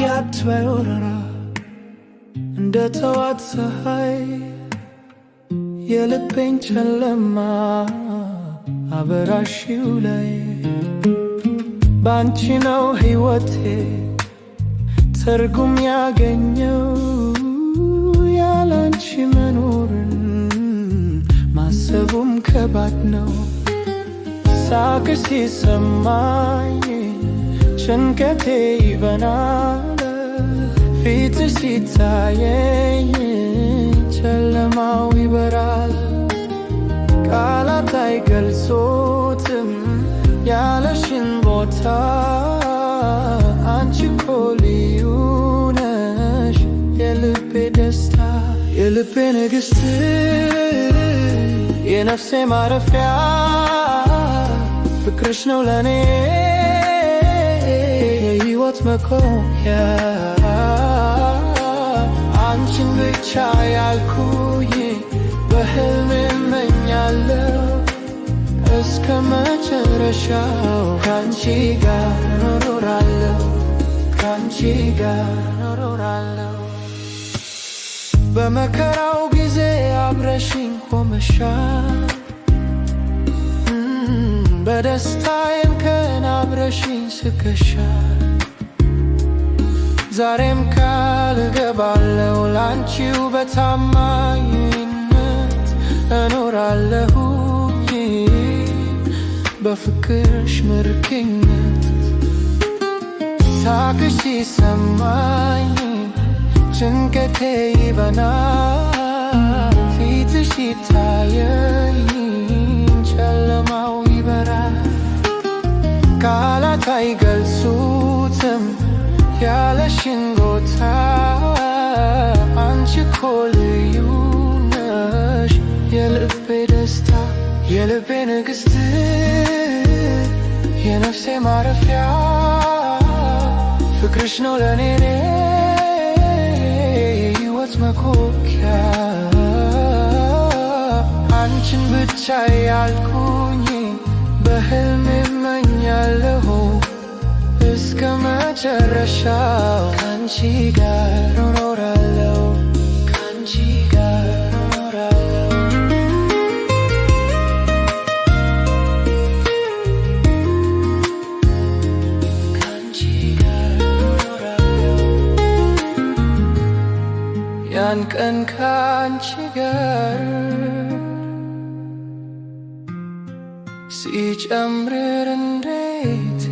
ያትበይ ወረራ እንደ ተዋት ፀሐይ የልቤን ጨለማ አበራሽው ላይ ባንቺ ነው ሕይወቴ ትርጉም ያገኘው ያላንቺ መኖርን ማሰቡም ከባድ ነው። ሳቅሽ ሲሰማኝ ጭንቀቴ ይበናል ፊትሽ ሲታየኝ ጨለማው ይበራል። ቃላት አይገልጹትም ያለሽን ቦታ አንቺ እኮ ልዩ ነሽ የልቤ ደስታ የልቤ ንግሥት የነፍሴ ማረፊያ ፍቅርሽ ነው ለኔ የሕይወት መቆያ አንቺን ብቻ ያልኩኝ በሕልሜ እመኛለሁ እስከ መጨረሻው ካንቺ ጋር እኖራለሁ ካንቺ ጋር እኖራለሁ። በመከራው ጊዜ አብረሽኝ ቆመሻል በደስታዬም ቀን አብረሽኝ ስቀሻል። ዛሬም ቃል እገባለሁ ላንቺው በታማኝነት እኖራለሁ በፍቅርሽ ምርክነት። ሳቅሽ ሲሰማኝ ጭንቀቴ ይበናል ፊትሽ ሲታየኝ ጨለማው ይበራል። ቃላት አይገልጹትም ያለሽን ቦታ አንቺ እኮ ልዩ ነሽ የልቤ ደስታ የልቤ ንግሥት የነፍሴ ማረፊያ ፍቅርሽ ነው ለኔ የሕይወት መቆያ አንቺን ብቻ ያልኩኝ በሕልሜ እመኛለሁ እስከ መጨረሻው ካንቺ ጋር እኖራለሁ ካንቺ ጋር እኖራለሁ። ያን ቀን ካንቺ ጋር ሲጨምር እንዴት